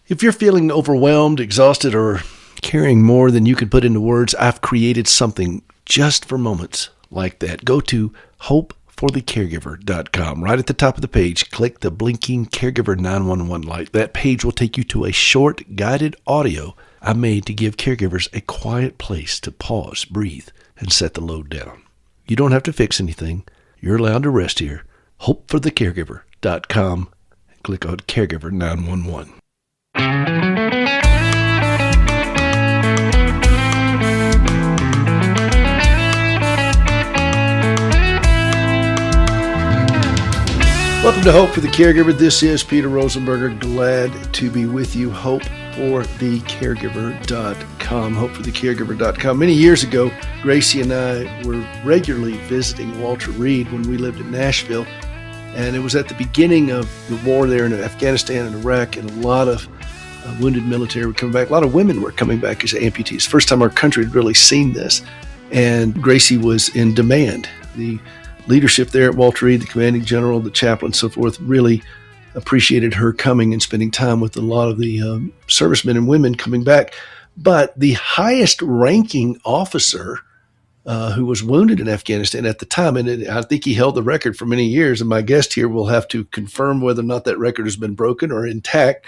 If you're feeling overwhelmed, exhausted, or carrying more than you can put into words, I've created something just for moments like that. Go to hopeforthecaregiver.com. Right at the top of the page, click the blinking Caregiver 911 light. That page will take you to a short guided audio I made to give caregivers a quiet place to pause, breathe, and set the load down. You don't have to fix anything. You're allowed to rest here. hopeforthecaregiver.com. Click on Caregiver 911. Welcome to Hope for the Caregiver. This is Peter Rosenberger. Glad to be with you. hopeforthecaregiver.com. hopeforthecaregiver.com. Many years ago, Gracie and I were regularly visiting Walter Reed when we lived in Nashville. And it was at the beginning of the war there in Afghanistan and Iraq, and a lot of wounded military were coming back. A lot of women were coming back as amputees. First time our country had really seen this. And Gracie was in demand. The leadership there at Walter Reed, the commanding general, the chaplain, so forth, really appreciated her coming and spending time with a lot of the servicemen and women coming back. But the highest ranking officer who was wounded in Afghanistan at the time, and I think he held the record for many years, and my guest here will have to confirm whether or not that record has been broken or intact,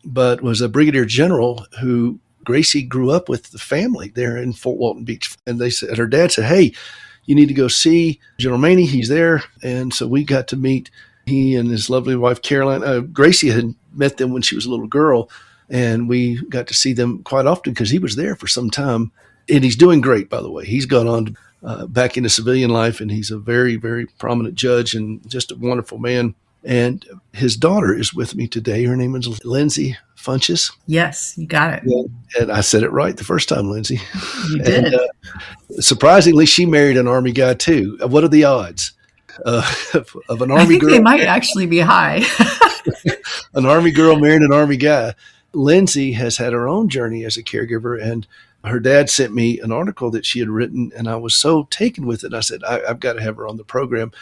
but was a brigadier general who Gracie grew up with the family there in Fort Walton Beach. And they said, her dad said, "Hey, you need to go see General Maney. He's there." And so we got to meet he and his lovely wife, Caroline. Gracie had met them when she was a little girl, and we got to see them quite often because he was there for some time. And he's doing great, by the way. He's gone on back into civilian life, and he's a very, very prominent judge and just a wonderful man. And his daughter is with me today. Her name is Lindsay Funches. Yes, you got it. And I said it right the first time, Lindsay. You did. And, surprisingly, she married an Army guy, too. What are the odds of an Army girl? They might actually be high. An Army girl marrying an Army guy. Lindsay has had her own journey as a caregiver, and her dad sent me an article that she had written, and I was so taken with it. I said, I've got to have her on the program.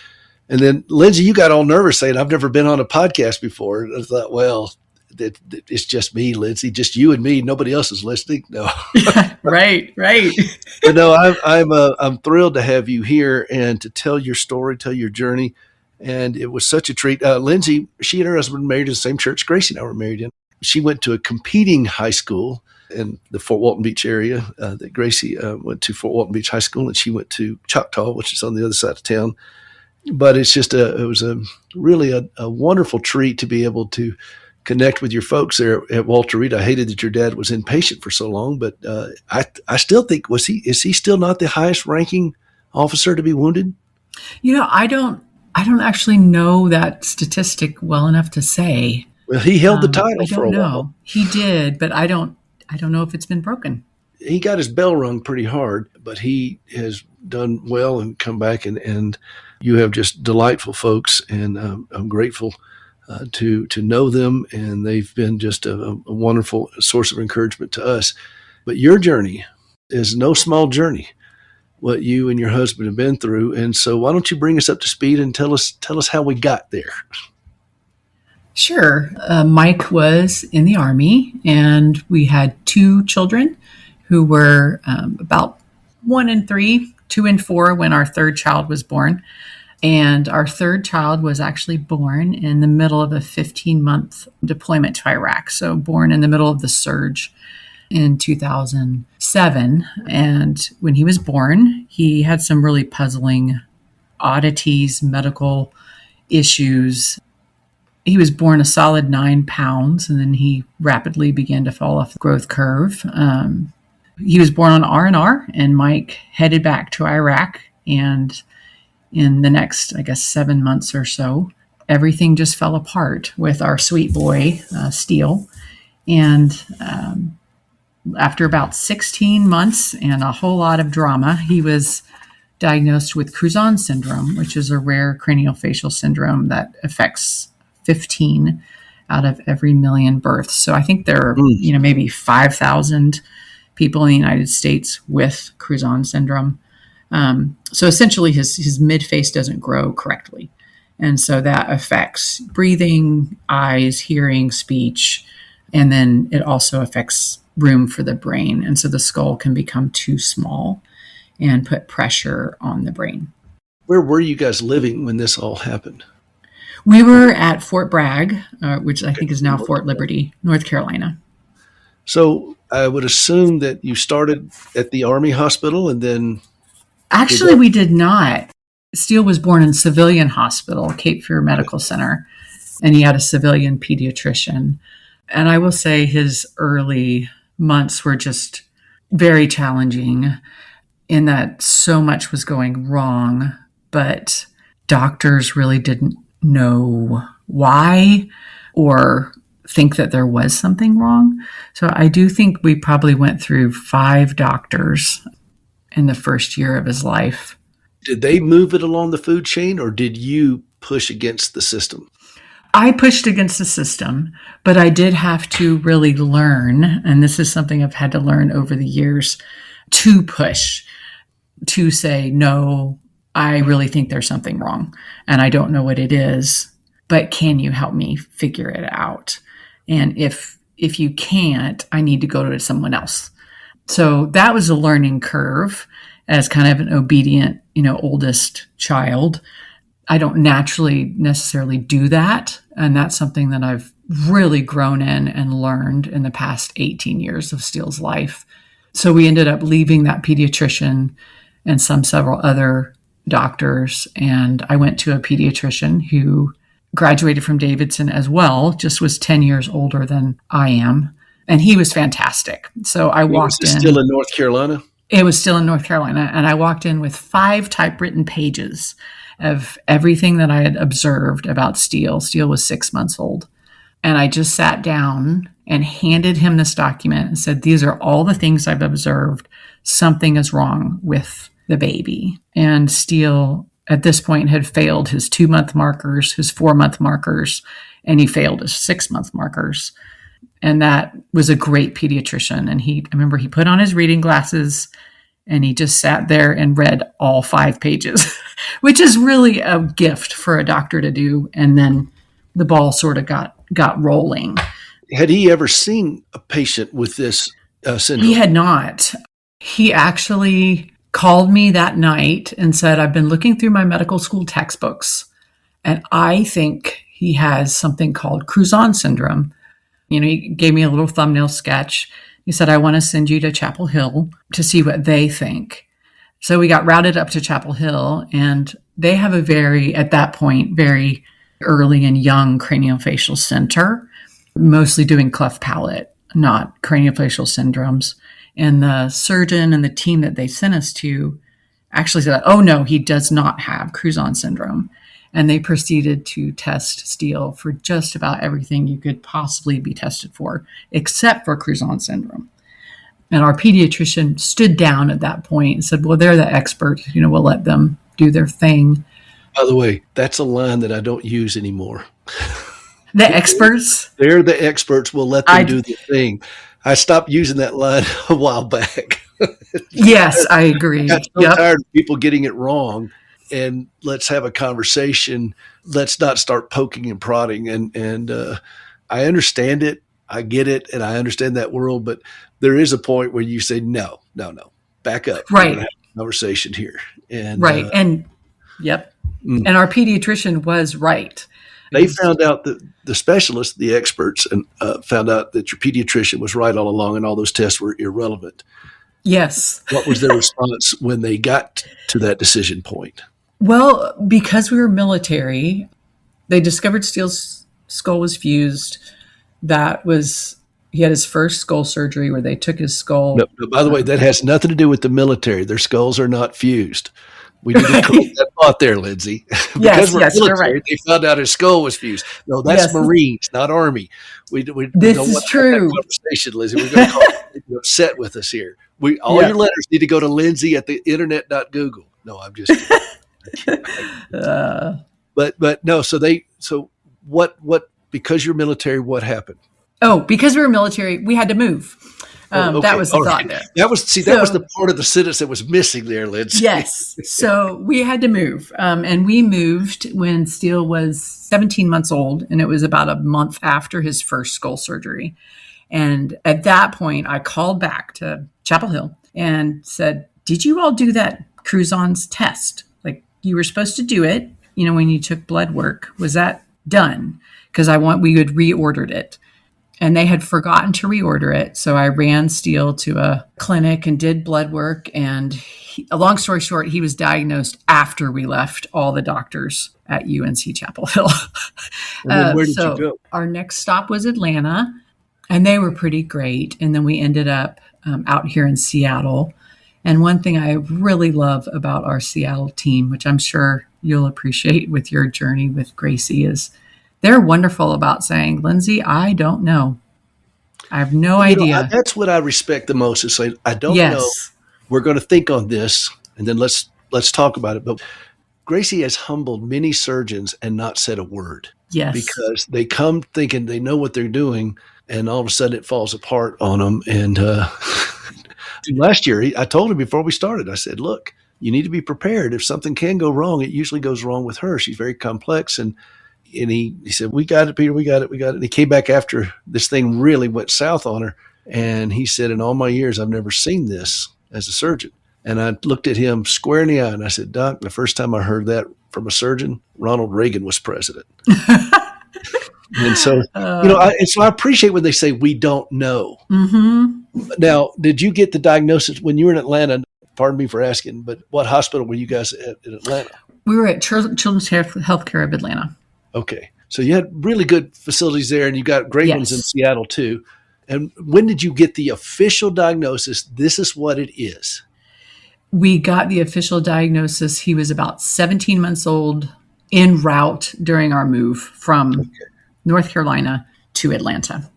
And then, Lindsay, you got all nervous saying, "I've never been on a podcast before." And I thought, well, it's just me, Lindsay, just you and me. Nobody else is listening. No. Right. But no, I'm thrilled to have you here and to tell your story, tell your journey. And it was such a treat. Lindsay, she and her husband were married in the same church Gracie and I were married in. She went to a competing high school in the Fort Walton Beach area. That Gracie went to Fort Walton Beach High School, and she went to Choctaw, which is on the other side of town. But it's just it was really a wonderful treat to be able to connect with your folks there at Walter Reed. I hated that your dad was inpatient for so long, but I still think, is he still not the highest ranking officer to be wounded? I don't actually know that statistic well enough to say. Well, he held the title for a while. He did, but I don't know if it's been broken. He got his bell rung pretty hard, but he has done well and come back, and you have just delightful folks, and I'm grateful to know them, and they've been just a wonderful source of encouragement to us. But your journey is no small journey, what you and your husband have been through, and so why don't you bring us up to speed and tell us how we got there? Sure. Mike was in the Army, and we had two children who were about 1 and 3, 2 and 4 when our third child was born. And our third child was actually born in the middle of a 15-month deployment to Iraq. So born in the middle of the surge in 2007. And when he was born, he had some really puzzling oddities, medical issues. He was born a solid 9 pounds, and then he rapidly began to fall off the growth curve. He was born on R&R, and Mike headed back to Iraq. And in the next, 7 months or so, everything just fell apart with our sweet boy, Steele. And after about 16 months and a whole lot of drama, he was diagnosed with Crouzon syndrome, which is a rare craniofacial syndrome that affects 15 out of every million births. So I think there are, maybe 5,000 people in the United States with Crouzon syndrome. So essentially his midface doesn't grow correctly. And so that affects breathing, eyes, hearing, speech, And then it also affects room for the brain. And so the skull can become too small and put pressure on the brain. Where were you guys living when this all happened? We were at Fort Bragg, which I think is now Fort Liberty, North Carolina. So I would assume that you started at the Army hospital and then... Actually, we did not. Steele was born in civilian hospital, Cape Fear Medical Center, and he had a civilian pediatrician. And I will say his early months were just very challenging in that so much was going wrong, but doctors really didn't know why or think that there was something wrong. So I do think we probably went through 5 doctors in the first year of his life. Did they move it along the food chain, or did you push against the system? I pushed against the system, but I did have to really learn, and this is something I've had to learn over the years, to push, to say, no, I really think there's something wrong, and I don't know what it is, but can you help me figure it out? And if you can't, I need to go to someone else. So that was a learning curve as kind of an obedient, oldest child. I don't naturally necessarily do that. And that's something that I've really grown in and learned in the past 18 years of Steele's life. So we ended up leaving that pediatrician and several other doctors. And I went to a pediatrician who graduated from Davidson as well, just was 10 years older than I am. And he was fantastic. So I walked in. Still in North Carolina? It was still in North Carolina. And I walked in with 5 typewritten pages of everything that I had observed about Steele. Steele was 6 months old. And I just sat down and handed him this document and said, these are all the things I've observed. Something is wrong with the baby. And Steele, at this point, had failed his 2-month markers, his 4-month markers, and he failed his 6-month markers. And that was a great pediatrician. And I remember he put on his reading glasses and he just sat there and read all 5 pages, which is really a gift for a doctor to do. And then the ball sort of got rolling. Had he ever seen a patient with this syndrome? He had not. He actually called me that night and said, I've been looking through my medical school textbooks, and I think he has something called Crouzon syndrome. He gave me a little thumbnail sketch. He said, I want to send you to Chapel Hill to see what they think. So we got routed up to Chapel Hill, and they have at that point, very early and young craniofacial center, mostly doing cleft palate, not craniofacial syndromes. And the surgeon and the team that they sent us to actually said, oh no, he does not have Crouzon syndrome. And they proceeded to test Steele for just about everything you could possibly be tested for, except for Crouzon syndrome. And our pediatrician stood down at that point and said, well, they're the experts, we'll let them do their thing. By the way, that's a line that I don't use anymore. The experts? They're the experts. We'll let them do their thing. I stopped using that line a while back. Yes, I agree. I got so tired of people getting it wrong. And let's have a conversation. Let's not start poking and prodding. And I understand it. I get it. And I understand that world. But there is a point where you say, no, back up. Right. We're gonna have a conversation here. And, right. Yep. And our pediatrician was right. They found out that the specialists, the experts, and found out that your pediatrician was right all along and all those tests were irrelevant. Yes. What was their response when they got to that decision point? Well, because we were military, they discovered Steele's skull was fused. He had his first skull surgery where they took his skull. No, by the way, that has nothing to do with the military. Their skulls are not fused. We need to correct that thought there, Lindsay. Because we're military, you're right. They found out his skull was fused. No, that's Marines, not Army. We don't want to have that conversation, Lindsay. We're going to call you upset with us here. All your letters need to go to Lindsay at the internet.google. No, I'm just kidding. But no, so what because you're military, what happened? Oh, because we were military, we had to move. Oh, That okay. was the All thought right. there. That was the part of the sentence that was missing there, Lindsay. Yes. So we had to move. And we moved when Steele was 17 months old, and it was about a month after his first skull surgery. And at that point, I called back to Chapel Hill and said, did you all do that Crouzon's test? Like, you were supposed to do it, when you took blood work. Was that done? Because we had reordered it. And they had forgotten to reorder it. So I ran Steele to a clinic and did blood work. And a long story short, he was diagnosed after we left all the doctors at UNC Chapel Hill. And then where did you go? Our next stop was Atlanta, and they were pretty great. And then we ended up out here in Seattle. And one thing I really love about our Seattle team, which I'm sure you'll appreciate with your journey with Gracie, is they're wonderful about saying, Lindsay, I don't know. I have no idea. That's what I respect the most, is saying, I don't Yes. know. We're going to think on this, and then let's talk about it. But Gracie has humbled many surgeons and not said a word. Yes. Because they come thinking they know what they're doing, and all of a sudden it falls apart on them. And last year, I told her before we started, I said, look, you need to be prepared. If something can go wrong, it usually goes wrong with her. She's very complex. And he said, we got it, Peter, we got it. And he came back after this thing really went south on her. And he said, in all my years, I've never seen this as a surgeon. And I looked at him square in the eye and I said, Doc, the first time I heard that from a surgeon, Ronald Reagan was president. And so, so I appreciate when they say, we don't know. Mm-hmm. Now, did you get the diagnosis when you were in Atlanta? Pardon me for asking, but what hospital were you guys at in Atlanta? We were at Children's Healthcare of Atlanta. Okay. So you had really good facilities there, and you got great ones in Seattle too. And when did you get the official diagnosis? This is what it is. We got the official diagnosis. He was about 17 months old, en route during our move from North Carolina to Atlanta.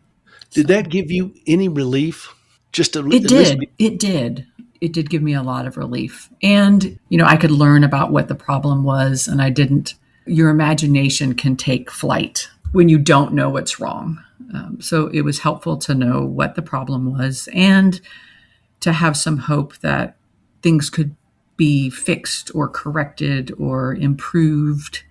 Did that give you any relief? It did. It did give me a lot of relief. And, I could learn about what the problem was, and I didn't. Your imagination can take flight when you don't know what's wrong. So it was helpful to know what the problem was and to have some hope that things could be fixed or corrected or improved.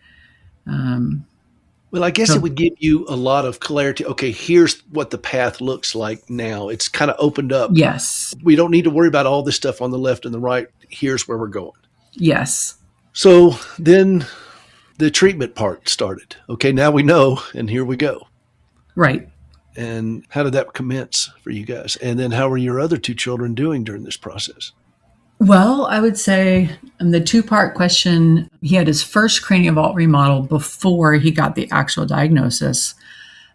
Well, I guess it would give you a lot of clarity. Okay, here's what the path looks like now. It's kind of opened up. Yes. We don't need to worry about all this stuff on the left and the right. Here's where we're going. Yes. So then the treatment part started. Okay, now we know, and here we go. Right. And how did that commence for you guys? And then how were your other two children doing during this process? Well, I would say in the two-part question, he had his first cranial vault remodel before he got the actual diagnosis.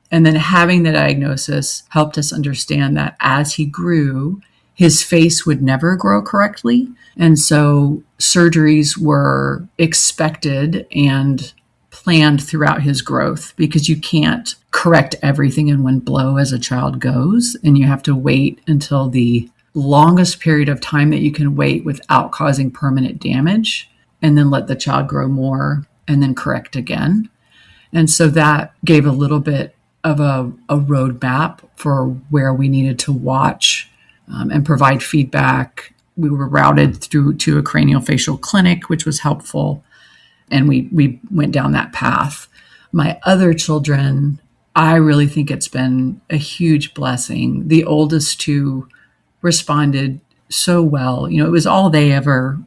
And then having the diagnosis helped us understand that as he grew, his face would never grow correctly. And so surgeries were expected and planned throughout his growth, because you can't correct everything in one blow as a child goes. And you have to wait until the longest period of time that you can wait without causing permanent damage, and then let the child grow more and then correct again. And so that gave a little bit of a roadmap for where we needed to watch and provide feedback. We were routed through to a craniofacial clinic, which was helpful. And we went down that path. My other children, I really think it's been a huge blessing. The oldest two responded so well. It was all they ever,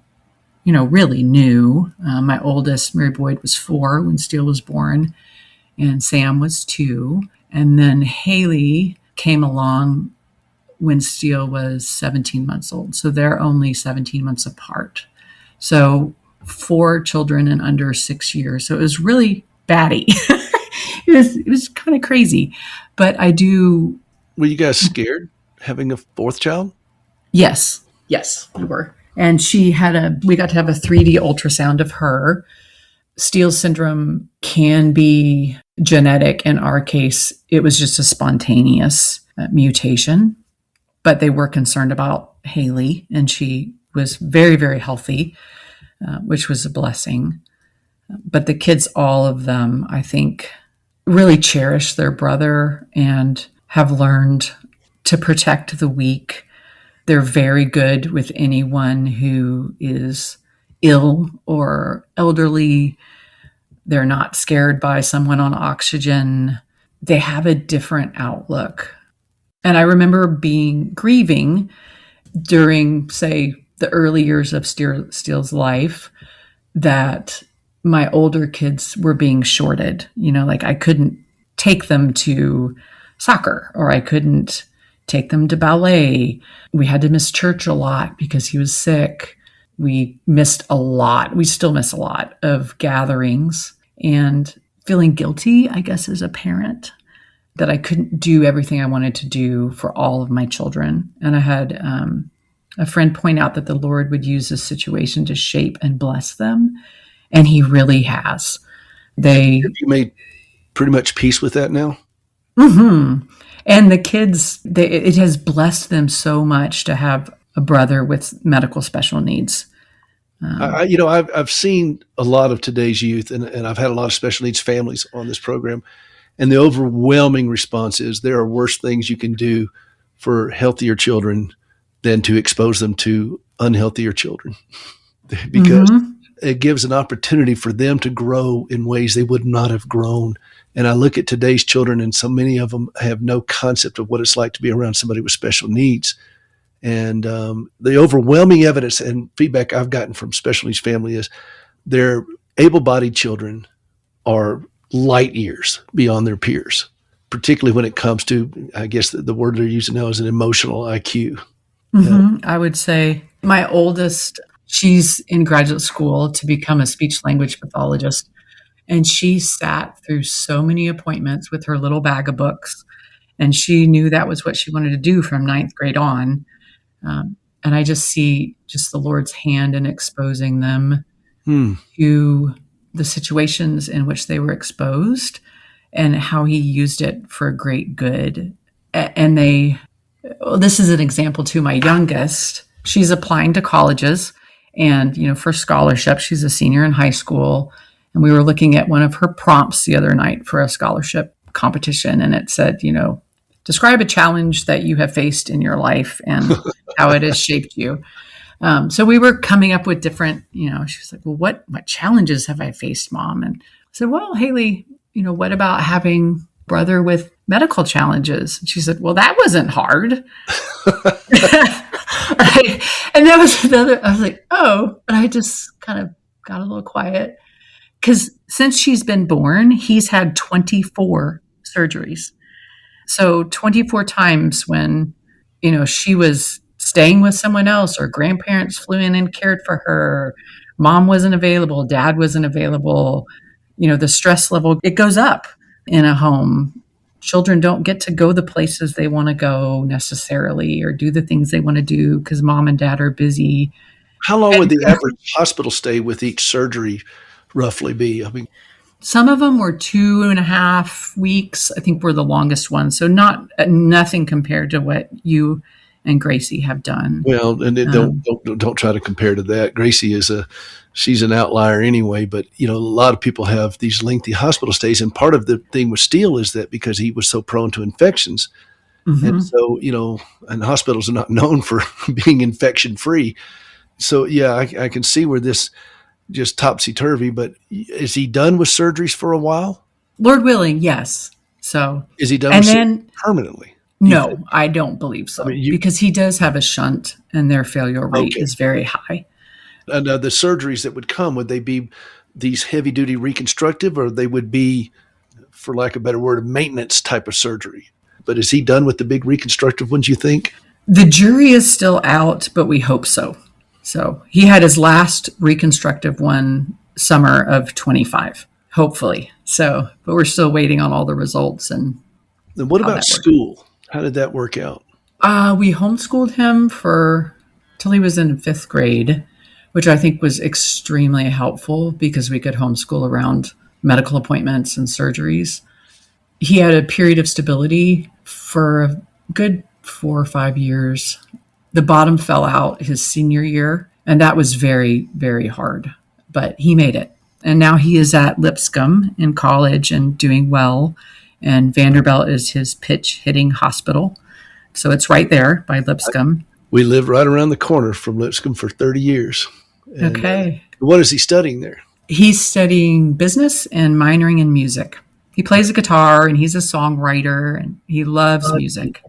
really knew. My oldest, Mary Boyd, was 4 when Steele was born, and Sam was 2. And then Haley came along when Steele was 17 months old. So they're only 17 months apart. So 4 children in under 6 years. So it was really batty. It was kind of crazy. But Were you guys scared having a 4th child? Yes, we were. And we got to have a 3D ultrasound of her. Steele syndrome can be genetic. In our case, it was just a spontaneous mutation, but they were concerned about Haley, and she was very, very healthy, which was a blessing. But the kids, all of them, I think, really cherish their brother and have learned to protect the weak. They're very good with anyone who is ill or elderly. They're not scared by someone on oxygen. They have a different outlook. And I remember grieving during, say, the early years of Steele's life, that my older kids were being shorted. Like I couldn't take them to soccer, or I couldn't take them to ballet. We had to miss church a lot because he was sick. We missed a lot. We still miss a lot of gatherings, and feeling guilty, I guess, as a parent, that I couldn't do everything I wanted to do for all of my children. And I had a friend point out that the Lord would use this situation to shape and bless them. And he really has. Have you made pretty much peace with that now? Mm-hmm. And the kids, it has blessed them so much to have a brother with medical special needs. I've seen a lot of today's youth, and I've had a lot of special needs families on this program. And the overwhelming response is there are worse things you can do for healthier children than to expose them to unhealthier children, because it gives an opportunity for them to grow in ways they would not have grown. And I look at today's children, and so many of them have no concept of what it's like to be around somebody with special needs. And the overwhelming evidence and feedback I've gotten from special needs family is their able-bodied children are light years beyond their peers, particularly when it comes to, I guess the word they're using now is an emotional IQ. I would say my oldest, she's in graduate school to become a speech language pathologist. And she sat through so many appointments with her little bag of books. And she knew that was what she wanted to do from ninth grade on. And I just see the Lord's hand in exposing them to the situations in which they were exposed, and how he used it for great good. And this is an example too. My youngest, she's applying to colleges and, for scholarship. She's a senior in high school. And we were looking at one of her prompts the other night for a scholarship competition. And it said, describe a challenge that you have faced in your life and how it has shaped you. So we were coming up with different, she's like, well, what challenges have I faced, Mom? And I said, well, Haley, what about having a brother with medical challenges? And she said, well, that wasn't hard. Right? And that was another, I was like, oh, and I just kind of got a little quiet. Because since she's been born, he's had 24 surgeries. So 24 times when, she was staying with someone else, or grandparents flew in and cared for her, mom wasn't available, dad wasn't available, the stress level, it goes up in a home. Children don't get to go the places they want to go necessarily, or do the things they want to do because mom and dad are busy. How long would the average hospital stay with each surgery roughly be? I mean, some of them were 2.5 weeks. I think were the longest ones. So nothing compared to what you and Gracie have done. Well, and don't try to compare to that. Gracie she's an outlier anyway. But a lot of people have these lengthy hospital stays, and part of the thing with Steele is that because he was so prone to infections, and so and hospitals are not known for being infection free. So yeah, I can see where this just topsy-turvy, but is he done with surgeries for a while? Lord willing, yes. So is he done with surgeries permanently? No, I don't believe so. Because he does have a shunt, and their failure rate is very high. And the surgeries that would come, would they be these heavy-duty reconstructive, or they would be, for lack of a better word, a maintenance type of surgery? But is he done with the big reconstructive ones, you think? The jury is still out, but we hope so. So he had his last reconstructive one summer of 25, hopefully. So, but we're still waiting on all the results. And then what about school? How did that work out? We homeschooled him till he was in 5th grade, which I think was extremely helpful because we could homeschool around medical appointments and surgeries. He had a period of stability for a good 4 or 5 years. The bottom fell out his senior year, and that was very, very hard, but he made it. And now he is at Lipscomb in college and doing well. And Vanderbilt is his pitch hitting hospital. So it's right there by Lipscomb. We lived right around the corner from Lipscomb for 30 years. And Okay. what is he studying there? He's studying business and minoring in music. He plays a guitar and he's a songwriter and he loves music.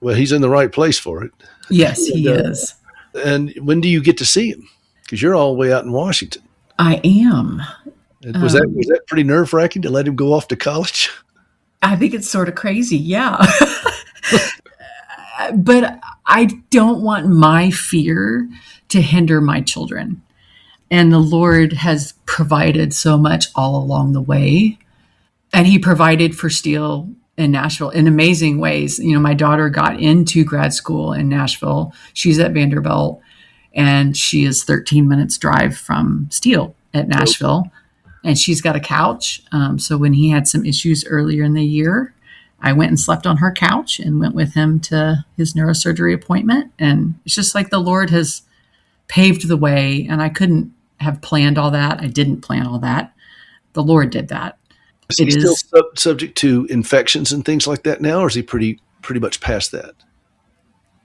Well, he's in the right place for it. Yes, he is. And when do you get to see him? Because you're all the way out in Washington. I am. And was that pretty nerve-wracking to let him go off to college? I think it's sort of crazy, yeah. But I don't want my fear to hinder my children. And the Lord has provided so much all along the way. And he provided for Steele in Nashville in amazing ways. You know, my daughter got into grad school in Nashville. She's at Vanderbilt, and she is 13 minutes drive from Steele at Nashville. And she's got a couch. So when he had some issues earlier in the year, I went and slept on her couch and went with him to his neurosurgery appointment. And it's just like the Lord has paved the way, and I couldn't have planned all that. I didn't plan all that. The Lord did that. Is he still subject to infections and things like that now, or is he pretty much past that?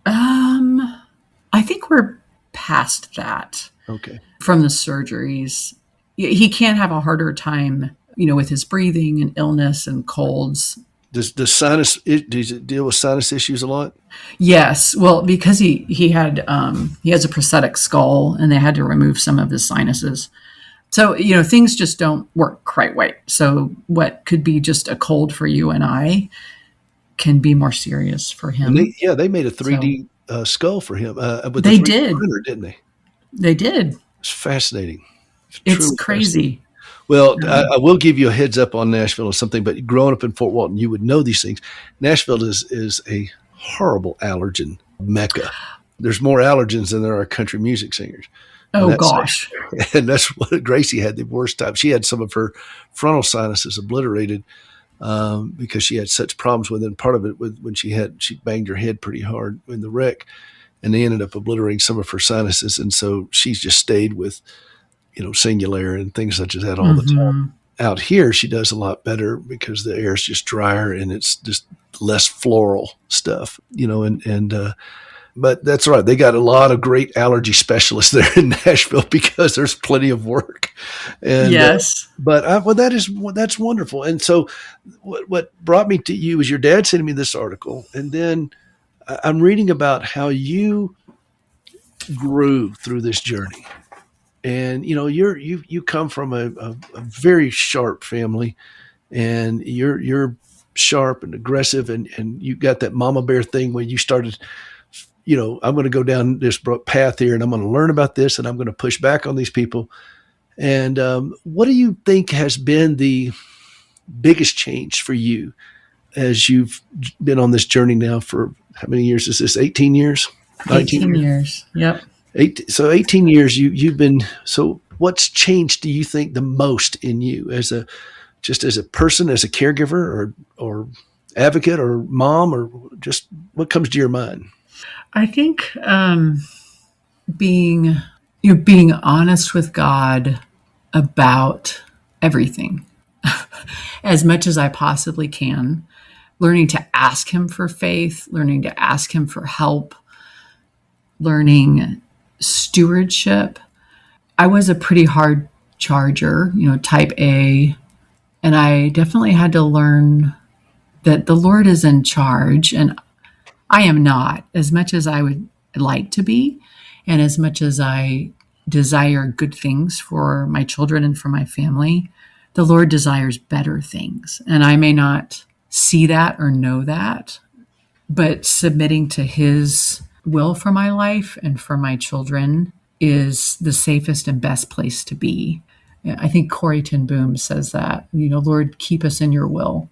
I think we're past that. Okay. From the surgeries. He can have a harder time, you know, with his breathing and illness and colds. Does it deal with sinus issues a lot? Yes. Well, because he has a prosthetic skull and they had to remove some of his sinuses. So, you know, things just don't work quite right. So what could be just a cold for you and I can be more serious for him. They made a 3D skull for him. They did. Printer, didn't they? They did. It's fascinating. It's crazy. Well, I will give you a heads up on Nashville or something, but growing up in Fort Walton, you would know these things. Nashville is a horrible allergen mecca. There's more allergens than there are country music singers. Oh, gosh. And that's what Gracie had the worst time. She had some of her frontal sinuses obliterated because she had such problems with it. And part of it was when she banged her head pretty hard in the wreck, and they ended up obliterating some of her sinuses. And so she's just stayed with, you know, Singular and things such as that all the time. Out here, she does a lot better because the air is just drier and it's just less floral stuff, you know, but that's right. They got a lot of great allergy specialists there in Nashville because there's plenty of work. And, yes. That's wonderful. And so what brought me to you is your dad sending me this article. And then I'm reading about how you grew through this journey. And, you know, you come from a very sharp family, and you're sharp and aggressive, and you got that mama bear thing where you started, you know, I'm going to go down this path here and I'm going to learn about this and I'm going to push back on these people. And what do you think has been the biggest change for you as you've been on this journey now for how many years is this? 18 years? 18 years. Yep. 18 years you've been. So what's changed, do you think, the most in you as a person, as a caregiver or advocate or mom, or just what comes to your mind? I think being honest with God about everything as much as I possibly can, learning to ask him for faith, learning to ask him for help, learning stewardship. I was a pretty hard charger, you know, type A, and I definitely had to learn that the Lord is in charge, and I am not, as much as I would like to be, and as much as I desire good things for my children and for my family. The Lord desires better things, and I may not see that or know that, but submitting to his will for my life and for my children is the safest and best place to be. I think Corrie ten Boom says that, you know, Lord, keep us in your will.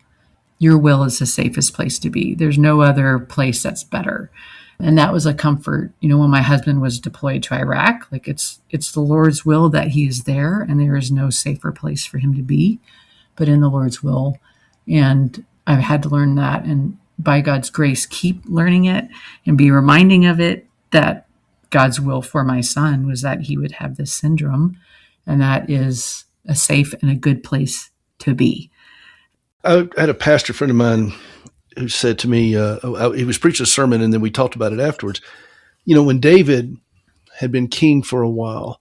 Your will is the safest place to be. There's no other place that's better. And that was a comfort, you know, when my husband was deployed to Iraq, like it's the Lord's will that he is there, and there is no safer place for him to be, but in the Lord's will. And I've had to learn that, and by God's grace, keep learning it and be reminding of it, that God's will for my son was that he would have this syndrome, and that is a safe and a good place to be. I had a pastor friend of mine who said to me, he was preaching a sermon and then we talked about it afterwards. You know, when David had been king for a while,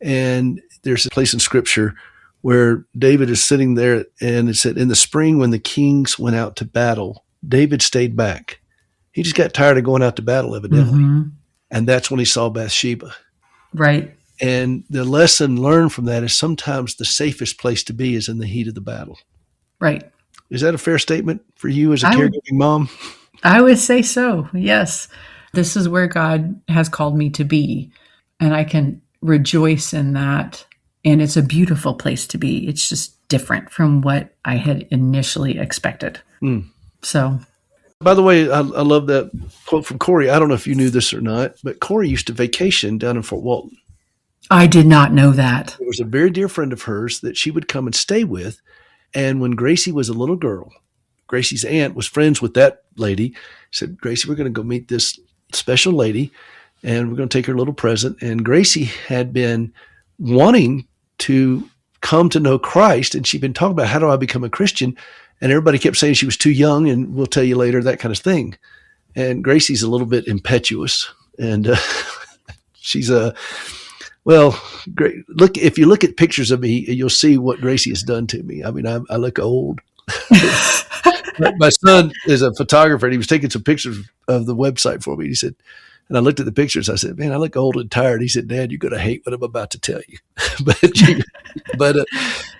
and there's a place in scripture where David is sitting there, and it said, in the spring when the kings went out to battle, David stayed back. He just got tired of going out to battle, evidently. Mm-hmm. And that's when he saw Bathsheba. Right. And the lesson learned from that is sometimes the safest place to be is in the heat of the battle. Right. Is that a fair statement for you as a caregiving mom? I would say so. Yes. This is where God has called me to be. And I can rejoice in that. And it's a beautiful place to be. It's just different from what I had initially expected. So. By the way, I love that quote from Corey. I don't know if you knew this or not, but Corey used to vacation down in Fort Walton. I did not know that. There was a very dear friend of hers that she would come and stay with. And when Gracie was a little girl, Gracie's aunt was friends with that lady. Said, Gracie, we're going to go meet this special lady and we're going to take her a little present. And Gracie had been wanting to come to know Christ. And she'd been talking about, how do I become a Christian? And everybody kept saying she was too young and we'll tell you later, that kind of thing. And Gracie's a little bit impetuous. And she's great. Look, if you look at pictures of me, you'll see what Gracie has done to me. I mean, I look old. My son is a photographer and he was taking some pictures of the website for me. He said, and I looked at the pictures. I said, man, I look old and tired. He said, Dad, you're going to hate what I'm about to tell you. but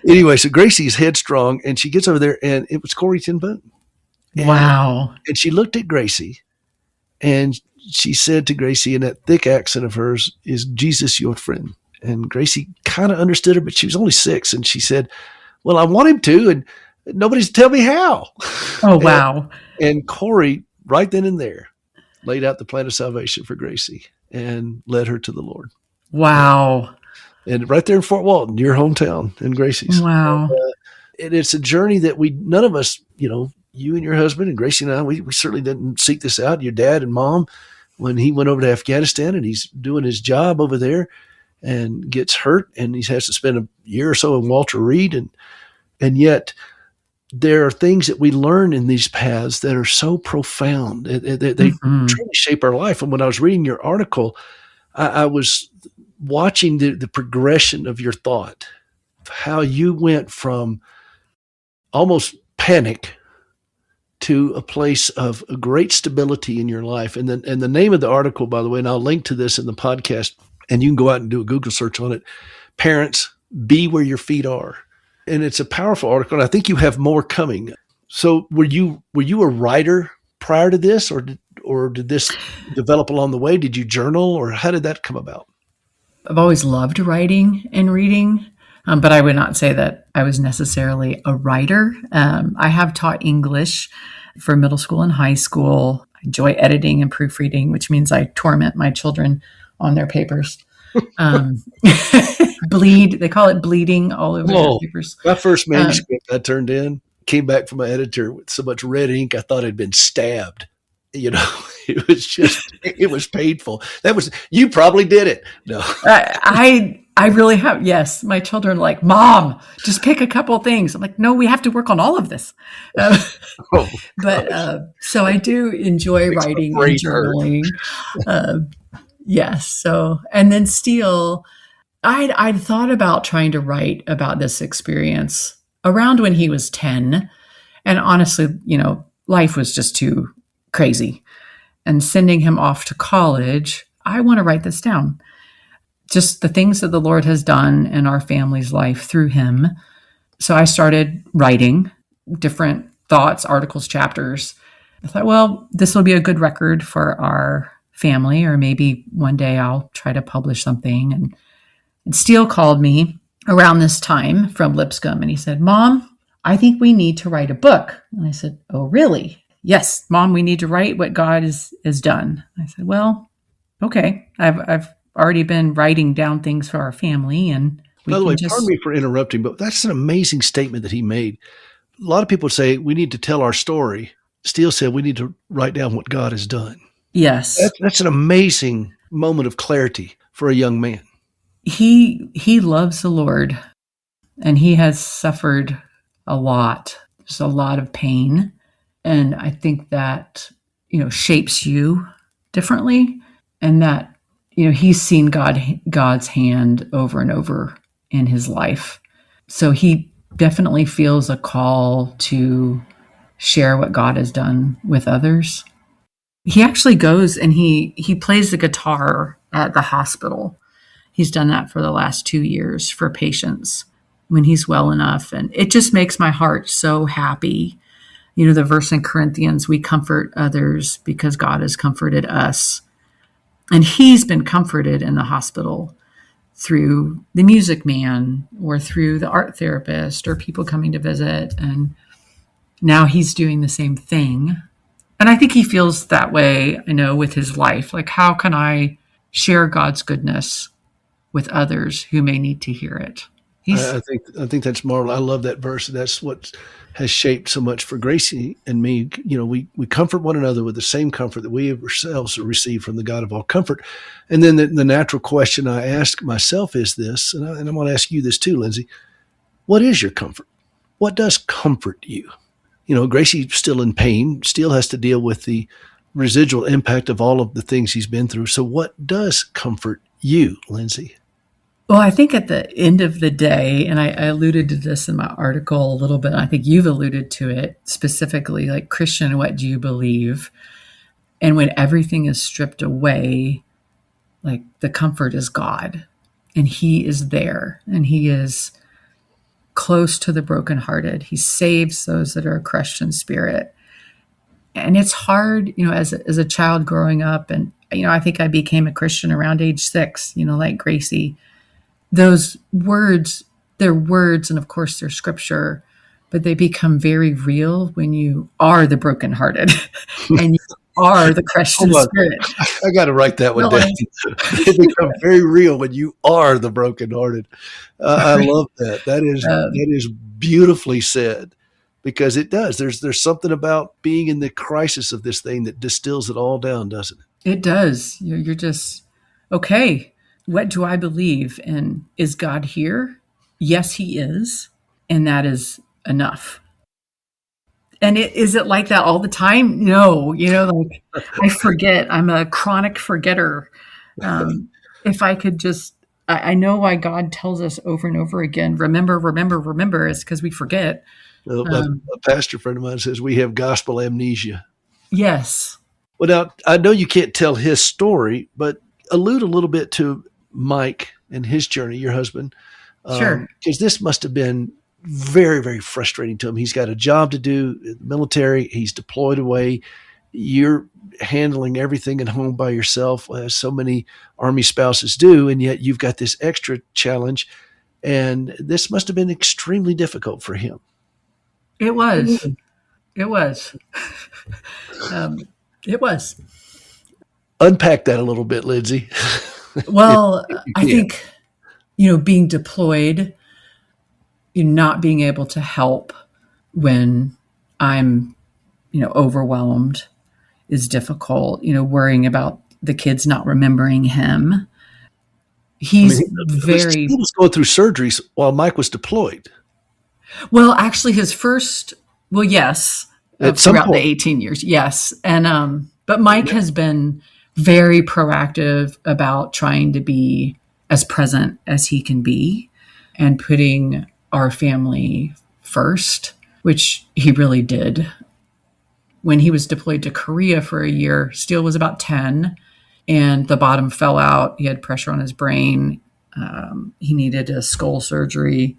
anyway, so Gracie's headstrong and she gets over there and it was Corey ten Boom. Wow. And she looked at Gracie and she said to Gracie in that thick accent of hers, is Jesus your friend? And Gracie kind of understood her, but she was only 6. And she said, well, I want him to, and nobody's tell me how. Oh, wow. And Corey, right then and there, laid out the plan of salvation for Gracie and led her to the Lord. Wow. And right there in Fort Walton, your hometown, in Gracie's. Wow. And it's a journey that none of us, you and your husband and Gracie and I, we certainly didn't seek this out. Your dad and mom, when he went over to Afghanistan and he's doing his job over there and gets hurt and he has to spend a year or so in Walter Reed. And yet there are things that we learn in these paths that are so profound. They truly shape our life. And when I was reading your article, I was watching the progression of your thought, how you went from almost panic to a place of a great stability in your life. And the name of the article, by the way, and I'll link to this in the podcast, and you can go out and do a Google search on it. Parents, be where your feet are. And it's a powerful article. And I think you have more coming. So were you a writer prior to this, or did this develop along the way? Did you journal, or how did that come about? I've always loved writing and reading, but I would not say that I was necessarily a writer. I have taught English for middle school and high school. I enjoy editing and proofreading, which means I torment my children on their papers. They call it bleeding all over their papers. My first manuscript I turned in came back from my editor with so much red ink, I thought I'd been stabbed. It was painful. You probably did it. No, I really have. Yes. My children are like, Mom, just pick a couple of things. I'm like, no, we have to work on all of this. So I do enjoy writing and journaling. Yes. So, and then Steele, I'd thought about trying to write about this experience around when he was 10. And honestly, life was just too crazy. And sending him off to college, I want to write this down. Just the things that the Lord has done in our family's life through him. So I started writing different thoughts, articles, chapters. I thought, well, this will be a good record for our family, or maybe one day I'll try to publish something. And Steele called me around this time from Lipscomb, and he said, Mom, I think we need to write a book. And I said, oh, really? Yes, Mom, we need to write what God has done. I said, well, okay. I've already been writing down things for our family. And by the way, pardon me for interrupting, but that's an amazing statement that he made. A lot of people say we need to tell our story. Steele said we need to write down what God has done. Yes. That's an amazing moment of clarity for a young man. He loves the Lord, and he has suffered a lot. There's a lot of pain And I think that, shapes you differently, and that, he's seen God's hand over and over in his life. So he definitely feels a call to share what God has done with others. He actually goes and he plays the guitar at the hospital. He's done that for the last 2 years for patients when he's well enough. And it just makes my heart so happy. The verse in Corinthians, we comfort others because God has comforted us. And he's been comforted in the hospital through the music man or through the art therapist or people coming to visit. And now he's doing the same thing. And I think he feels that way, with his life. Like, how can I share God's goodness with others who may need to hear it? I think that's marvelous. I love that verse. That's what has shaped so much for Gracie and me. We comfort one another with the same comfort that we ourselves receive from the God of all comfort. And then the natural question I ask myself is this, and I'm going to ask you this too, Lindsay. What is your comfort? What does comfort you? Gracie's still in pain, still has to deal with the residual impact of all of the things he's been through. So what does comfort you, Lindsay? Well, I think at the end of the day, and I alluded to this in my article a little bit, I think you've alluded to it specifically, like, Christian, what do you believe? And when everything is stripped away, like, the comfort is God, and he is there, and he is close to the brokenhearted. He saves those that are crushed in spirit. And it's hard, as a child growing up, and, I think I became a Christian around age 6, like Gracie. Those words, they're words, and of course they're scripture, but they become very real when you are the brokenhearted and you are the crushed in spirit. I got to write that one down. They become very real when you are the brokenhearted. I love that. That is beautifully said, because it does. There's something about being in the crisis of this thing that distills it all down, doesn't it? It does. You're just, okay, what do I believe? And is God here? Yes, he is. And that is enough. And is it like that all the time? No, like, I forget. I'm a chronic forgetter. If I could just, I know why God tells us over and over again, remember, remember, remember, is because we forget. Well, a pastor friend of mine says we have gospel amnesia. Yes. Well, now, I know you can't tell his story, but allude a little bit to Mike and his journey, your husband. Sure. Because this must have been very, very frustrating to him. He's got a job to do in the military. He's deployed away. You're handling everything at home by yourself, as so many Army spouses do. And yet you've got this extra challenge. And this must have been extremely difficult for him. It was. It was. It was. Unpack that a little bit, Lindsay. Well, I think, being deployed, not being able to help when I'm, overwhelmed is difficult. Worrying about the kids not remembering him. He was going through surgeries while Mike was deployed. Well, actually, yes, throughout the 18 years, yes. And but Mike has been very proactive about trying to be as present as he can be and putting our family first, which he really did. When he was deployed to Korea for a year, Steele was about 10 and the bottom fell out. He had pressure on his brain. He needed a skull surgery,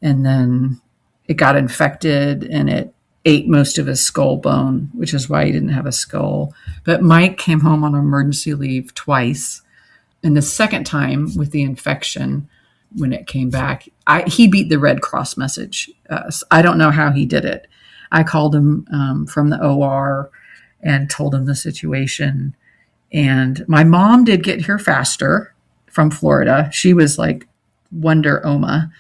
and then it got infected and it ate most of his skull bone, which is why he didn't have a skull. But Mike came home on emergency leave twice. And the second time with the infection, when it came back, he beat the Red Cross message. I don't know how he did it. I called him from the OR and told him the situation. And my mom did get here faster from Florida. She was like Wonder Oma.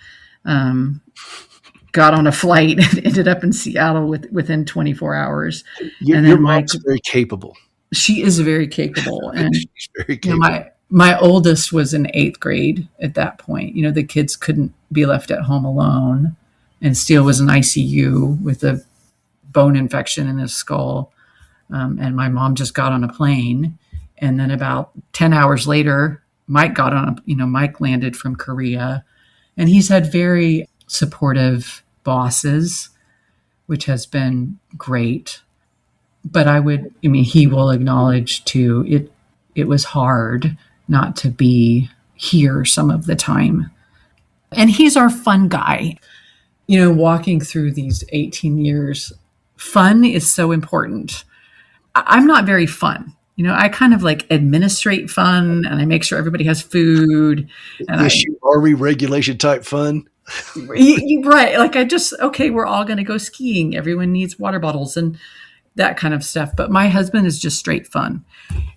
Got on a flight and ended up in Seattle within 24 hours. Your mom's very capable. She is very capable. And she's very capable. My oldest was in 8th grade at that point. The kids couldn't be left at home alone. And Steele was in ICU with a bone infection in his skull. And my mom just got on a plane. And then about 10 hours later, Mike landed from Korea. And he's had very supportive bosses, which has been great. But he will acknowledge too, it was hard not to be here some of the time. And he's our fun guy. Walking through these 18 years, fun is so important. I'm not very fun. I kind of like administrate fun, and I make sure everybody has food. And issue RE regulation type fun. Right. Like we're all going to go skiing. Everyone needs water bottles and that kind of stuff. But my husband is just straight fun.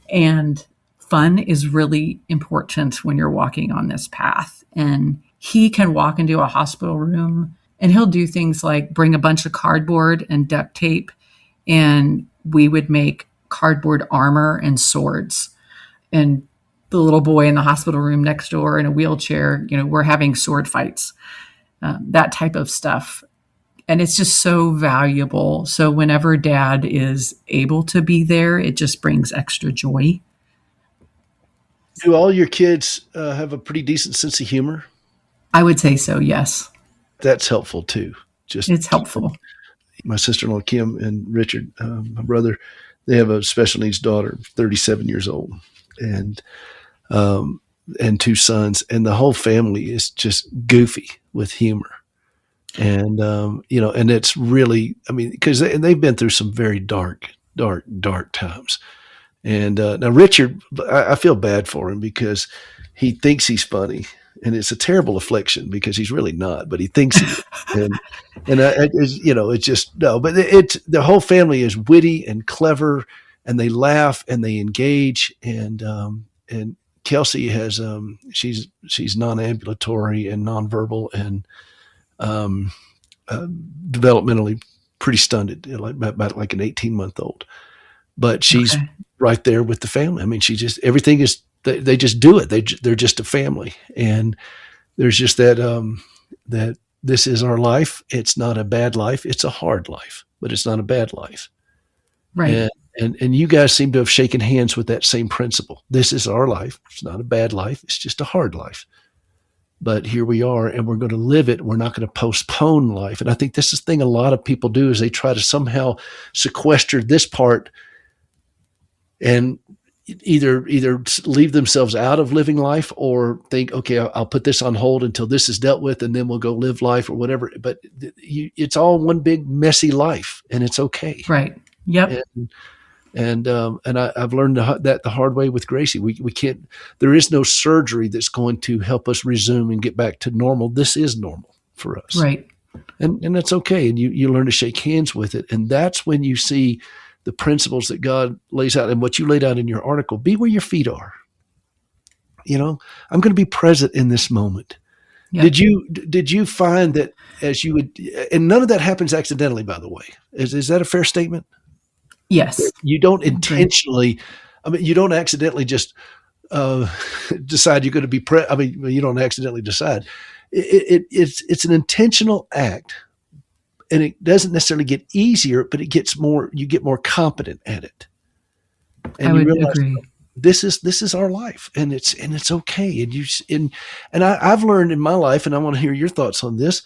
And fun is really important when you're walking on this path. And he can walk into a hospital room and he'll do things like bring a bunch of cardboard and duct tape, and we would make cardboard armor and swords. And the little boy in the hospital room next door in a wheelchair, we're having sword fights, that type of stuff. And it's just so valuable. So whenever Dad is able to be there, it just brings extra joy. Do all your kids have a pretty decent sense of humor? I would say so, yes. That's helpful too. It's helpful. My sister-in-law, Kim, and Richard, my brother, they have a special needs daughter, 37 years old, and 2 sons. And the whole family is just goofy with humor. And, and it's really, because they've been through some very dark times. And now Richard, I feel bad for him because he thinks he's funny, and it's a terrible affliction because he's really not, but he thinks he is. It's just, no, but the whole family is witty and clever, and they laugh and they engage. And Kelsey has, she's non-ambulatory and nonverbal and, developmentally pretty stunted, about like an 18-month-old, but she's right there with the family. Everything is, they just do it. They're just a family. And there's just that this is our life. It's not a bad life. It's a hard life, but it's not a bad life. Right. And you guys seem to have shaken hands with that same principle. This is our life. It's not a bad life. It's just a hard life. But here we are, and we're going to live it. We're not going to postpone life. And I think this is the thing a lot of people do is they try to somehow sequester this part and either leave themselves out of living life or think, okay, I'll put this on hold until this is dealt with, and then we'll go live life or whatever. But it's all one big messy life, and it's okay. Right. Yep. And I've learned that the hard way with Gracie. We can't. There is no surgery that's going to help us resume and get back to normal. This is normal for us, right? And that's okay. And you learn to shake hands with it, and that's when you see the principles that God lays out and what you laid out in your article. Be where your feet are. I'm going to be present in this moment. Yep. Did you find that as you would, and none of that happens accidentally, by the way. Is that a fair statement? Yes. You don't intentionally, you don't accidentally just decide you're going to be you don't accidentally decide. It's an intentional act, and it doesn't necessarily get easier, but you get more competent at it. And I would agree. This is our life, and it's okay. And I've learned in my life, and I want to hear your thoughts on this,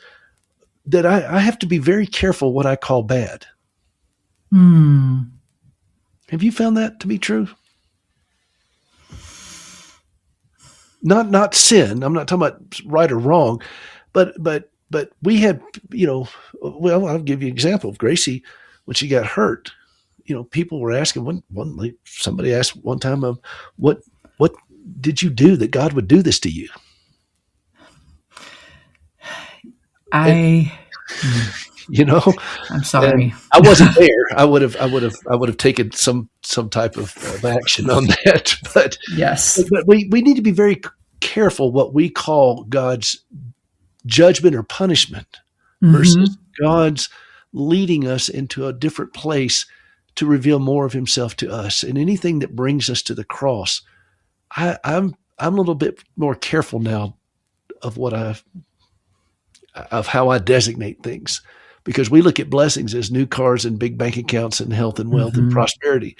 that I have to be very careful what I call bad. Have you found that to be true? Not sin. I'm not talking about right or wrong, but we had, I'll give you an example of Gracie when she got hurt. People were asking somebody asked one time, what did you do that God would do this to you? I'm sorry. I wasn't there. I would have taken some type of action on that. But yes, but we need to be very careful what we call God's judgment or punishment versus God's leading us into a different place to reveal more of Himself to us. And anything that brings us to the cross, I'm a little bit more careful now of how I designate things. because we look at blessings as new cars and big bank accounts and health and wealth and prosperity.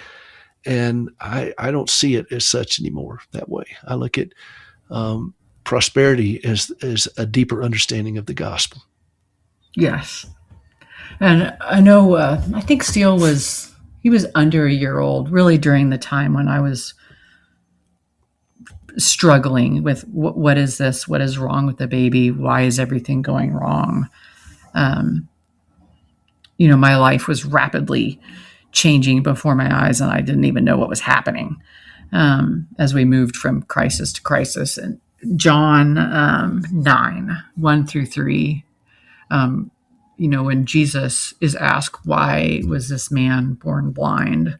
And I don't see it as such anymore that way. I look at prosperity as a deeper understanding of the gospel. Yes. And I know, I think Steele was under a year old, really during the time when I was struggling with what is this? What is wrong with the baby? Why is everything going wrong? My life was rapidly changing before my eyes, and I didn't even know what was happening as we moved from crisis to crisis. And John 9, 1-3, when Jesus is asked, why was this man born blind?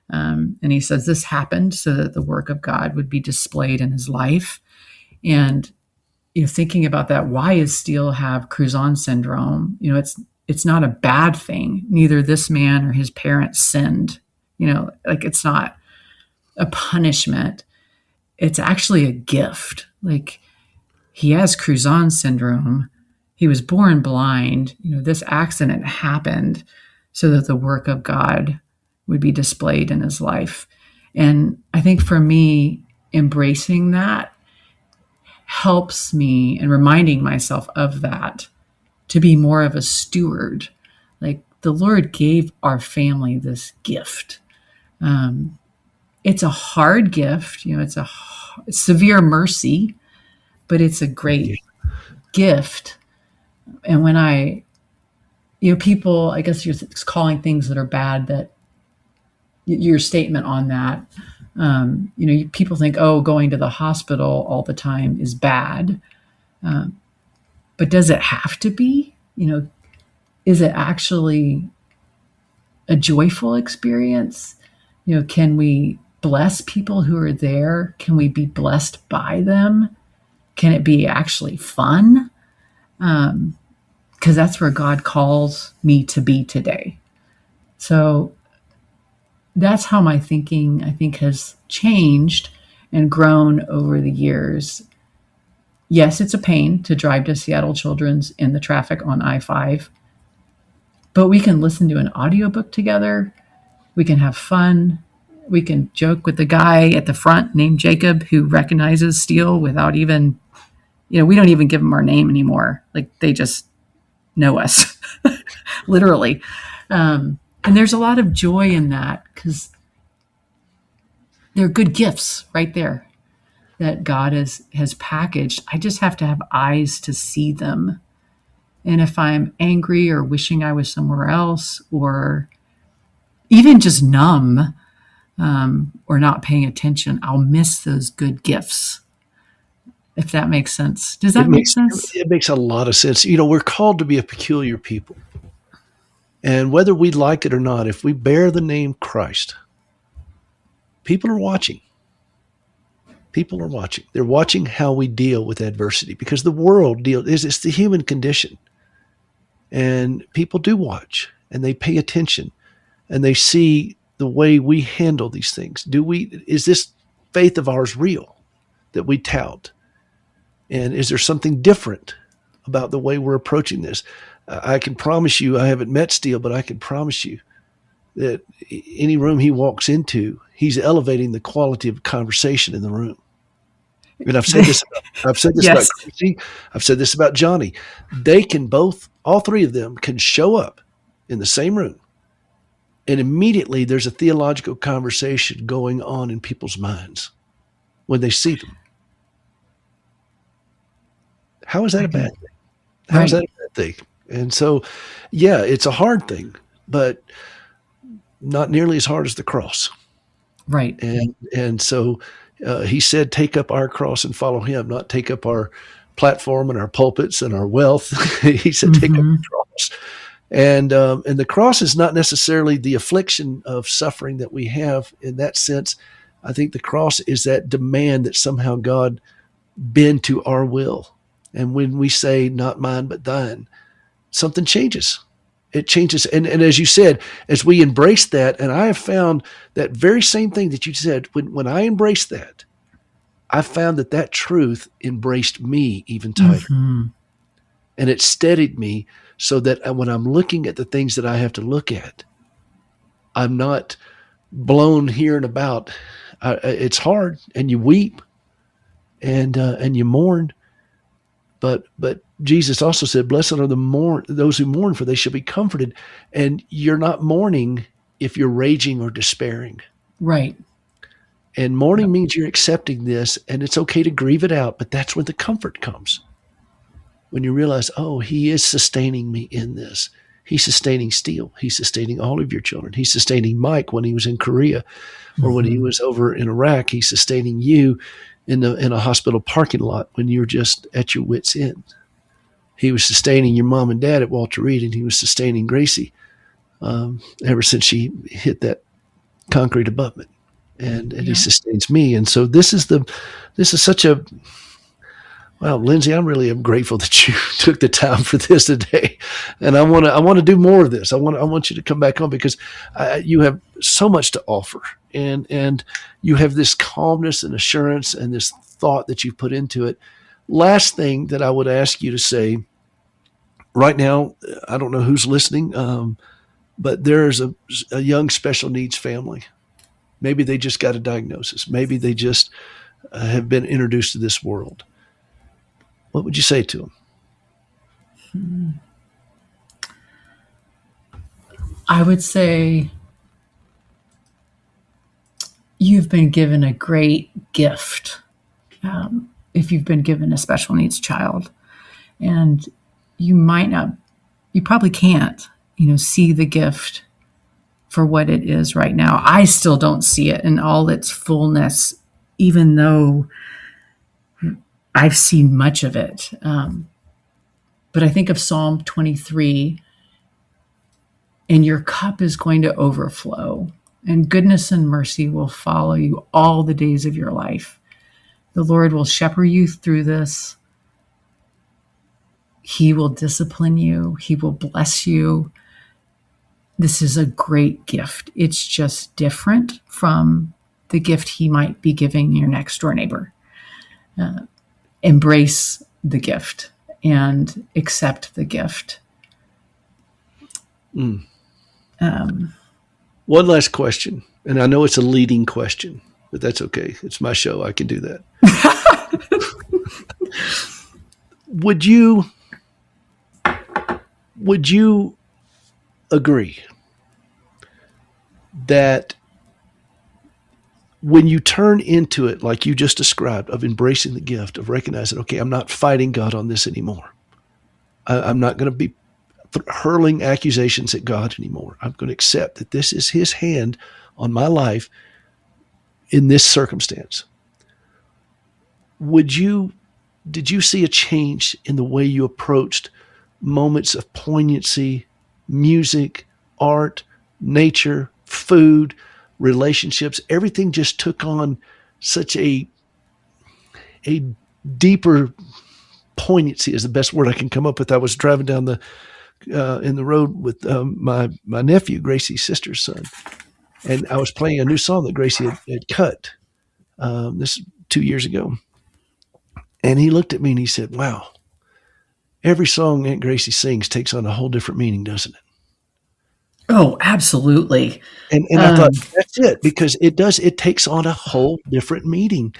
And he says, this happened so that the work of God would be displayed in his life. And, thinking about that, why does Steele have Crouzon syndrome? It's not a bad thing. Neither this man or his parents sinned. It's not a punishment. It's actually a gift. Like, he has Crouzon syndrome. He was born blind. This accident happened so that the work of God would be displayed in his life. And I think for me, embracing that helps me, and reminding myself of that, to be more of a steward. Like, the Lord gave our family this gift. It's a hard gift. It's a severe mercy, but it's a great gift. And when people, I guess you're calling things that are bad, that your statement on that, people think, going to the hospital all the time is bad. But does it have to be? Is it actually a joyful experience? Can we bless people who are there? Can we be blessed by them? Can it be actually fun? Because that's where God calls me to be today. So that's how my thinking, I think, has changed and grown over the years. Yes, it's a pain to drive to Seattle Children's in the traffic on I-5, but we can listen to an audiobook together. We can have fun. We can joke with the guy at the front named Jacob who recognizes Steele without even, we don't even give him our name anymore. Like, they just know us, literally. And there's a lot of joy in that, because they're good gifts right there that God has packaged. I just have to have eyes to see them. And if I'm angry or wishing I was somewhere else, or even just numb, or not paying attention, I'll miss those good gifts. If that makes sense. Does that make sense? It makes a lot of sense. We're called to be a peculiar people. And whether we like it or not, if we bear the name Christ, people are watching. People are watching. They're watching how we deal with adversity, because the world it's the human condition. And people do watch, and they pay attention, and they see the way we handle these things. Is this faith of ours real that we tout? And is there something different about the way we're approaching this? I can promise you, I haven't met Steele, but I can promise you that any room he walks into, he's elevating the quality of conversation in the room. And I've said this yes. About Gracie. I've said this about Johnny. They can all three of them can show up in the same room, and immediately there's a theological conversation going on in people's minds when they see them. How is that a bad thing? How is that a bad thing? And so, yeah, it's a hard thing, but not nearly as hard as the cross. Right. And so he said, take up our cross and follow him, not take up our platform and our pulpits and our wealth. He said, take up the cross. And the cross is not necessarily the affliction of suffering that we have in that sense. I think the cross is that demand that somehow God bend to our will. And when we say, not mine, but thine, something changes. It changes. And as you said, as we embrace that, and I have found that very same thing that you said, when I embraced that, I found that truth embraced me even tighter. And it steadied me so that when I'm looking at the things that I have to look at, I'm not blown here and about. It's hard, and you weep, and you mourn. But Jesus also said, "Blessed are those who mourn, for they shall be comforted." And you're not mourning if you're raging or despairing. Right. And mourning means you're accepting this, and it's okay to grieve it out. But that's when the comfort comes. When you realize, oh, he is sustaining me in this. He's sustaining Steele. He's sustaining all of your children. He's sustaining Mike when he was in Korea, or when he was over in Iraq. He's sustaining you in a hospital parking lot when you're just at your wit's end. He was sustaining your mom and dad at Walter Reed, and he was sustaining Gracie ever since she hit that concrete abutment, and he sustains me. And so this is such a wow, Lindsay, I really am grateful that you took the time for this today, and I want to do more of this. I want you to come back on because you have so much to offer, and you have this calmness and assurance and this thought that you put into it. Last thing that I would ask you to say right now, I don't know who's listening, but there's a young special needs family. Maybe they just got a diagnosis. Maybe they just have been introduced to this world. What would you say to them? I would say you've been given a great gift if you've been given a special needs child. And you probably can't, see the gift for what it is right now. I still don't see it in all its fullness, even though I've seen much of it. But I think of Psalm 23, and your cup is going to overflow, and goodness and mercy will follow you all the days of your life. The Lord will shepherd you through this. He will discipline you. He will bless you. This is a great gift. It's just different from the gift he might be giving your next door neighbor. Embrace the gift and accept the gift. One last question, and I know it's a leading question, but that's okay. It's my show. I can do that. Would you agree that when you turn into it, like you just described, of embracing the gift, of recognizing, okay, I'm not fighting God on this anymore. I'm not going to be hurling accusations at God anymore. I'm going to accept that this is his hand on my life in this circumstance. Did you see a change in the way you approached moments of poignancy, music, art, nature, food, relationships? Everything just took on such a deeper poignancy is the best word I can come up with. I was driving down in the road with my nephew, Gracie's sister's son, and I was playing a new song that Gracie had cut this 2 years ago. And he looked at me and he said, "Wow, every song Aunt Gracie sings takes on a whole different meaning, doesn't it?" Oh, absolutely. And I thought, that's it, because it does. It takes on a whole different meaning.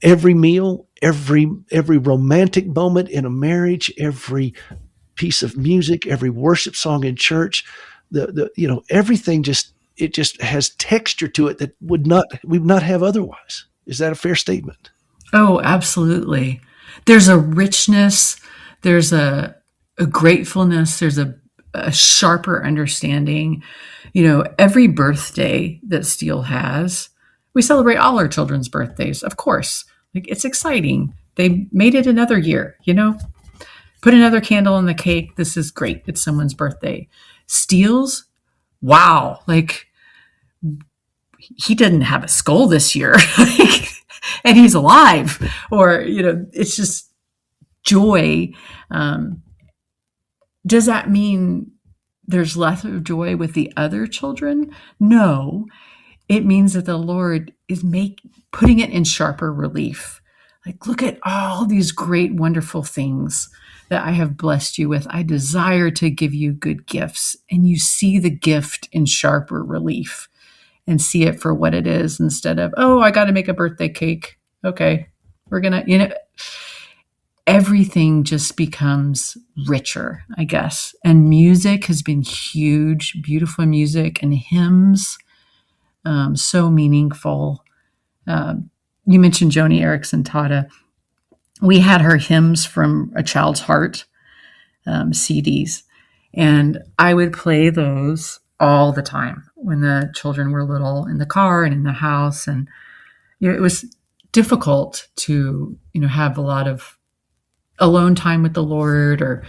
Every meal, every romantic moment in a marriage, every piece of music, every worship song in church, everything just has texture to it that we would not have otherwise. Is that a fair statement? Oh, absolutely. There's a richness, there's a gratefulness, there's a sharper understanding. Every birthday that Steele has, we celebrate all our children's birthdays, of course. It's exciting. They made it another year, put another candle on the cake. This is great. It's someone's birthday. Steele's, wow. He didn't have a skull this year and he's alive, or, it's just joy. Does that mean there's less of joy with the other children? No, it means that the Lord is putting it in sharper relief. Like, look at all these great, wonderful things that I have blessed you with. I desire to give you good gifts. And you see the gift in sharper relief and see it for what it is instead of, oh, I got to make a birthday cake. Okay, we're going to, everything just becomes richer, I guess. And music has been huge, beautiful music and hymns, so meaningful. You mentioned Joni Eareckson Tada. We had her hymns from A Child's Heart CDs, and I would play those all the time when the children were little in the car and in the house. And it was difficult to have a lot of alone time with the Lord, or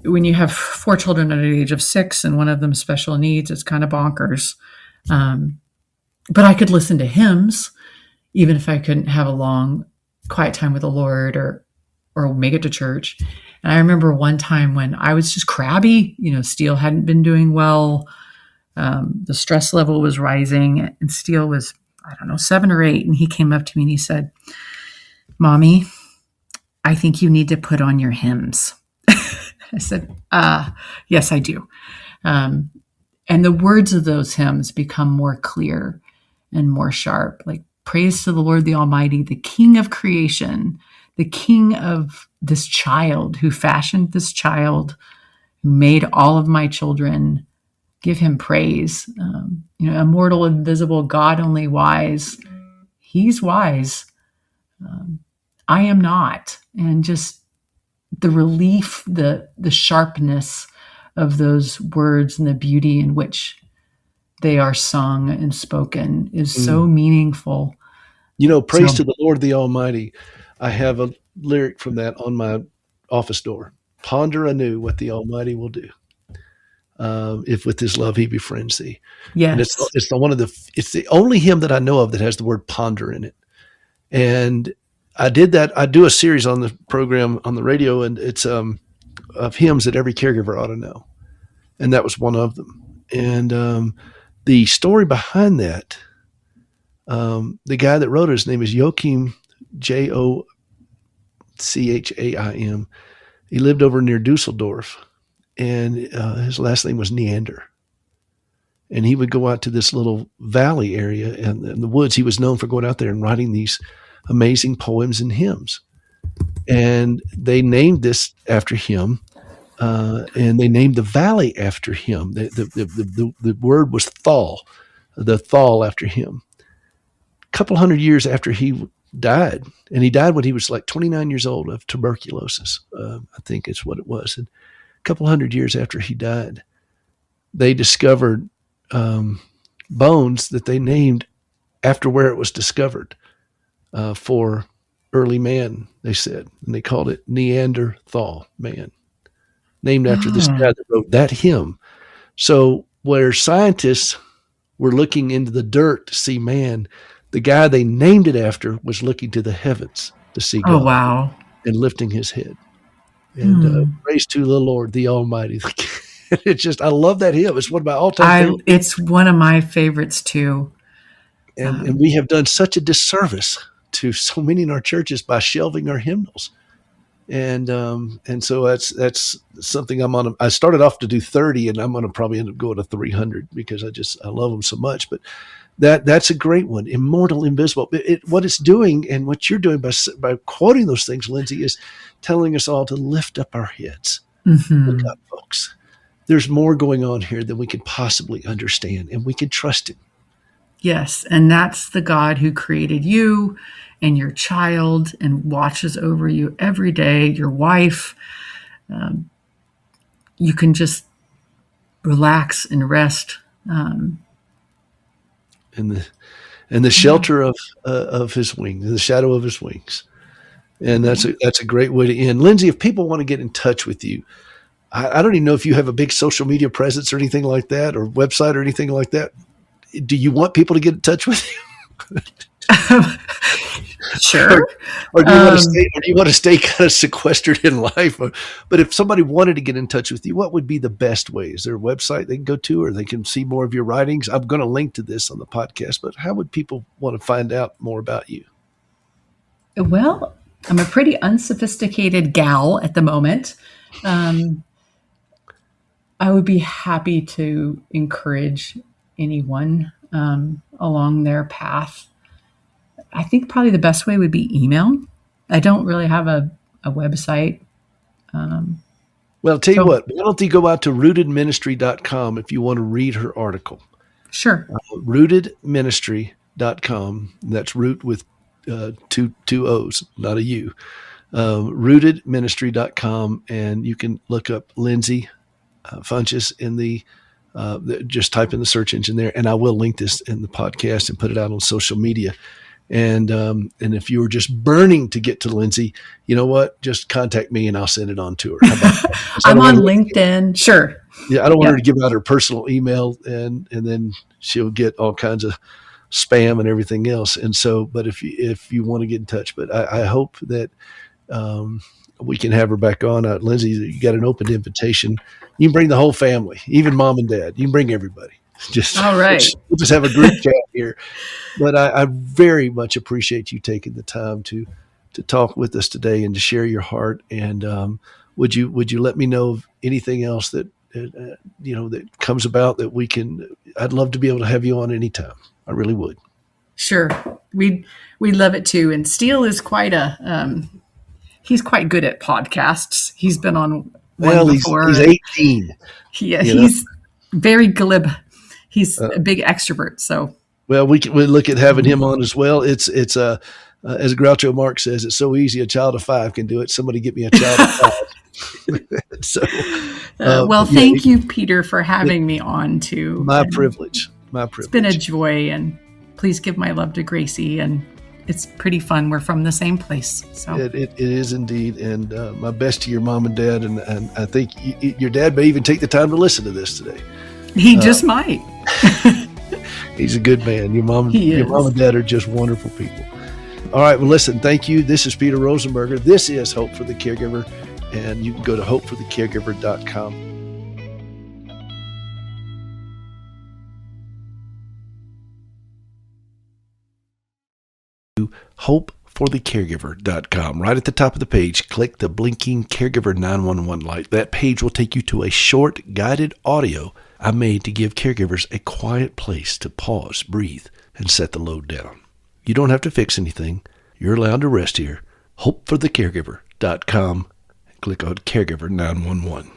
when you have 4 children under the age of 6 and one of them special needs, it's kind of bonkers. But I could listen to hymns even if I couldn't have a long quiet time with the Lord or make it to church. And I remember one time when I was just crabby, Steele hadn't been doing well. The stress level was rising, and Steele was, 7 or 8. And he came up to me and he said, "Mommy, I think you need to put on your hymns." I said, yes, I do. And the words of those hymns become more clear and more sharp, like praise to the Lord, the Almighty, the King of creation, the King of this child, who fashioned this child, who made all of my children. Give him praise. Immortal, invisible, God only wise. He's wise. I am not. And just the relief, the sharpness of those words and the beauty in which they are sung and spoken is so meaningful. Praise to the Lord, the Almighty. I have a lyric from that on my office door. Ponder anew what the Almighty will do. If with his love he befriends thee. Yes. And it's the only hymn that I know of that has the word ponder in it. And I did that. I do a series on the program on the radio, and it's of hymns that every caregiver ought to know. And that was one of them. And the story behind that, the guy that wrote it, his name is Joachim, Jochhaim. He lived over near Dusseldorf, and his last name was Neander. And he would go out to this little valley area in the woods. He was known for going out there and writing these amazing poems and hymns. And they named this after him, and they named the valley after him. The word was Thal, the Thal after him. A couple hundred years after he died, and he died when he was like 29 years old of tuberculosis, I think it's what it was. And a couple hundred years after he died, they discovered bones that they named after where it was discovered for early man, they said. And they called it Neanderthal man, named after this guy that wrote that hymn. So where scientists were looking into the dirt to see man, the guy they named it after was looking to the heavens to see God. Oh, wow. And lifting his head. And praise to the Lord, the Almighty. It's just, I love that hymn. It's one of my all-time favorites. It's one of my favorites too. And we have done such a disservice to so many in our churches by shelving our hymnals. And so that's something I'm on. I started off to do 30, and I'm going to probably end up going to 300 because I love them so much. But that's a great one. Immortal, invisible. What it's doing, and what you're doing by quoting those things, Lindsay, is telling us all to lift up our heads. Look up, folks. There's more going on here than we can possibly understand, and we can trust him. Yes, and that's the God who created you and your child and watches over you every day, your wife. You can just relax and rest. In the shelter of his wings, in the shadow of his wings. And that's a great way to end. Lindsay, if people want to get in touch with you, I don't even know if you have a big social media presence or anything like that, or website or anything like that. Do you want people to get in touch with you? Sure. Or do you want to stay kind of sequestered in life? But if somebody wanted to get in touch with you, what would be the best way? Is there a website they can go to, or they can see more of your writings? I'm going to link to this on the podcast, but how would people want to find out more about you? Well, I'm a pretty unsophisticated gal at the moment. I would be happy to encourage anyone along their path. I think probably the best way would be email. I don't really have a website. Well, I'll tell you So, what, why don't you go out to rootedministry.com if you want to read her article. sure. Rootedministry.com. That's root with two O's, not a U. Rootedministry.com. And you can look up Lindsay Funches in just type in the search engine there. And I will link this in the podcast and put it out on social media. And if you were just burning to get to Lindsay, you know what? Just contact me and I'll send it on to her. How about that? 'Cause I'm on LinkedIn. Sure. Yeah, I don't want Yep. her to give out her personal email and then she'll get all kinds of spam and everything else. And so, but if you want to get in touch, but I hope that we can have her back on. Lindsay, you got an open invitation. You can bring the whole family, even mom and dad. You can bring everybody. All right. We'll just have a group chat here. But I very much appreciate you taking the time to talk with us today and to share your heart. And would you let me know of anything else that that comes about that we can? I'd love to be able to have you on anytime. I really would. Sure. We'd love it too. And Steele is he's quite good at podcasts. He's been on one before. He's 18. He's very glib. He's a big extrovert. So, well, we look at having him on as well. It's as Groucho Marx says, it's so easy. A child of 5 can do it. Somebody get me a child of 5. So, thank you, Peter, for having me on too. My privilege. It's been a joy, and please give my love to Gracie. And it's pretty fun. We're from the same place. So it is indeed. And my best to your mom and dad. And I think your dad may even take the time to listen to this today. He just might. He's a good man. Your mom and dad are just wonderful people. All right. Well, listen, thank you. This is Peter Rosenberger. This is Hope for the Caregiver. And you can go to hopeforthecaregiver.com. hopeforthecaregiver.com. Right at the top of the page, click the blinking Caregiver 911 light. That page will take you to a short guided audio I made to give caregivers a quiet place to pause, breathe, and set the load down. You don't have to fix anything. You're allowed to rest here. hopeforthecaregiver.com. Click on Caregiver 911.